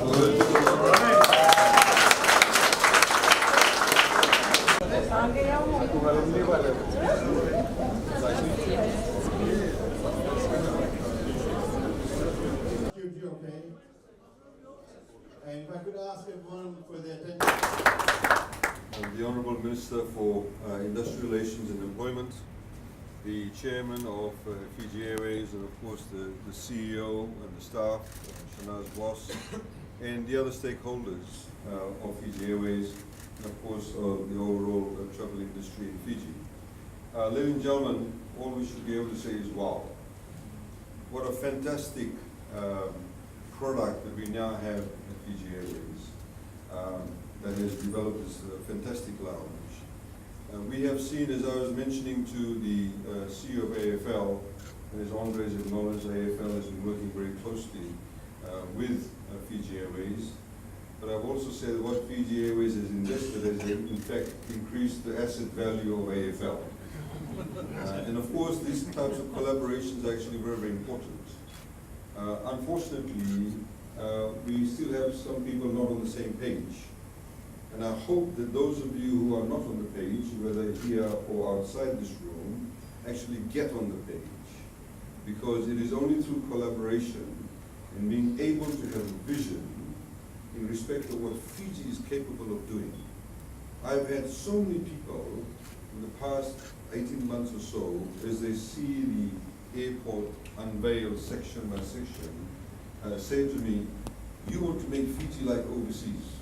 And if I could ask everyone for their attention. The Honourable Minister for Industrial Relations and Employment, the Chairman of Fiji Airways, and of course the CEO and the staff, Shanaz Boss, and the other stakeholders of Fiji Airways, and of course the overall travel industry in Fiji. Ladies and gentlemen, all we should be able to say is wow. What a fantastic product that we now have at Fiji Airways that has developed this fantastic lounge. We have seen, as I was mentioning to the CEO of AFL, and as Andre has acknowledged, AFL has been working very closely with Fiji Airways. But I've also said that what Fiji Airways has invested has in fact increased the asset value of AFL. And of course, these types of collaborations are actually very, very important. Unfortunately, we still have some people not on the same page. And I hope that those of you who are not on the page, whether here or outside this room, actually get on the page. Because it is only through collaboration and being able to have a vision in respect of what Fiji is capable of doing. I've had so many people in the past 18 months or so, as they see the airport unveiled section by section, say to me, you want to make Fiji like overseas.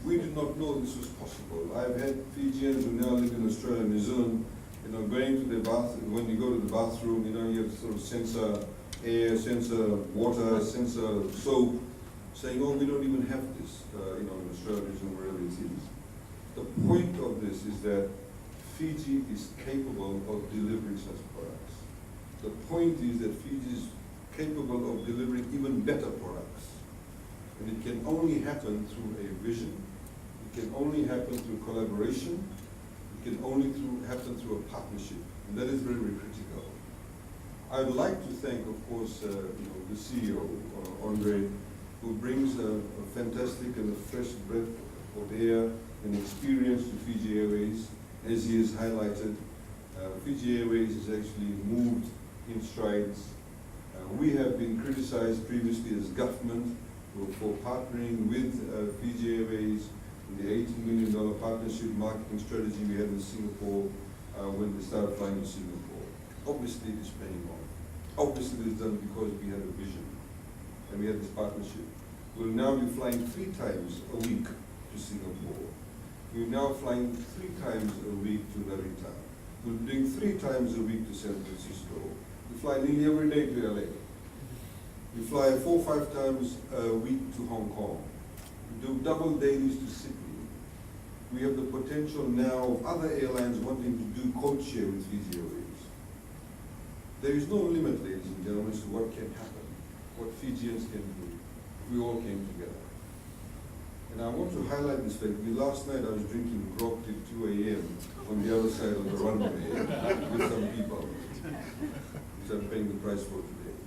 We did not know this was possible. I've had Fijians who now live in Australia and New Zealand, going to their bathroom, when you go to the bathroom, you have to sort of censor air, censor water, censor soap, saying, oh, we don't even have this, in Australia, New Zealand, wherever it is. The point of this is that Fiji is capable of delivering such products. The point is that Fiji is capable of delivering even better products. And it can only happen through a vision. It can only happen through collaboration. It can only happen through a partnership. And that is very, very critical. I would like to thank, of course, the CEO, Andre, who brings a fantastic and a fresh breath of air and experience to Fiji Airways. As he has highlighted, Fiji Airways has actually moved in strides. We have been criticized previously as government for partnering with Fiji Airways in the $18 million partnership marketing strategy we had in Singapore when they started flying to Singapore. Obviously it is paying off. Obviously it is done because we had a vision and we had this partnership. We'll now be flying 3 times a week to Singapore. We're now flying 3 times a week to Narita. We're doing 3 times a week to San Francisco. We fly nearly every day to LA. We fly 4 or 5 times a week to Hong Kong. We do double dailies to Sydney. We have the potential now of other airlines wanting to do code share with Fiji Airways. There is no limit, ladies and gentlemen, to what can happen, what Fijians can do if we all came together. And I want to highlight this fact. Last night I was drinking grog till 2 a.m. on the other side of the runway with some people, which I'm paying the price for today.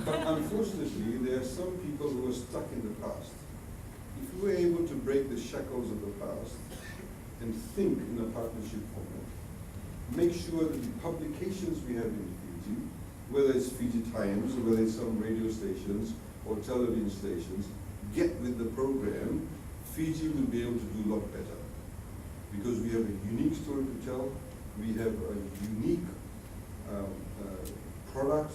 But unfortunately, there are some people who are stuck in the past. If we were able to break the shackles of the past and think in a partnership format, make sure that the publications we have in Fiji, whether it's Fiji Times or whether it's some radio stations or television stations, get with the program, Fiji will be able to do a lot better. Because we have a unique story to tell, we have a unique product,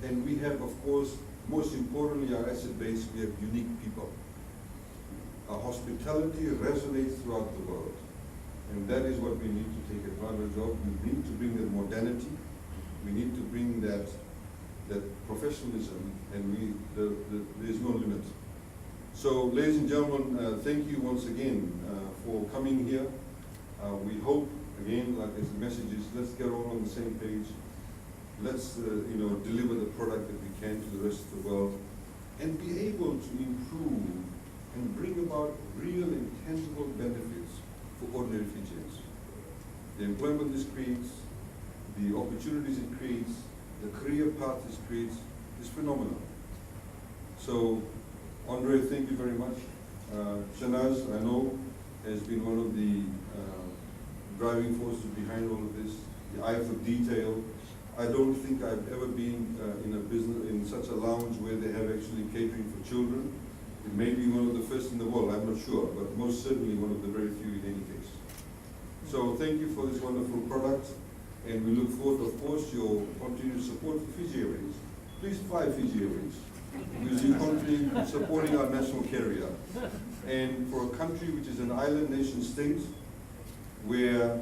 and we have, of course, most importantly, our asset base, we have unique people. Our hospitality resonates throughout the world. And that is what we need to take advantage of. We need to bring that modernity. We need to bring that professionalism, and there's no limit. So, ladies and gentlemen, thank you once again for coming here. We hope, again, like as the message is, let's get all on the same page. Let's, deliver the product that we can to the rest of the world, and be able to improve and bring about real and tangible benefits for ordinary Fijians. The employment this creates, the opportunities it creates, the career path this creates is phenomenal. So, Andre, thank you very much. Shanaz, I know, has been one of the driving forces behind all of this, the eye for detail. I don't think I've ever been in a business, in such a lounge where they have actually catering for children. It may be one of the first in the world, I'm not sure, but most certainly one of the very few in any case. So thank you for this wonderful product, and we look forward, of course, your continued support for Fiji Airways. Please fly Fiji Airways, because you continue supporting our national carrier. And for a country which is an island nation state, where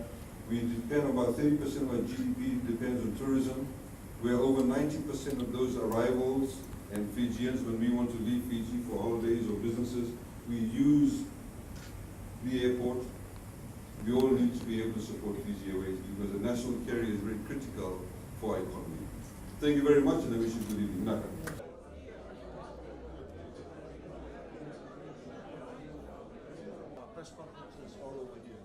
we depend about 30% of our GDP depends on tourism, where over 90% of those arrivals and Fijians, when we want to leave Fiji for holidays or businesses, we use the airport. We all need to be able to support Fiji Airways because the national carrier is very critical for our economy. Thank you very much, and I wish you good evening. Naka. Press conferences all over here.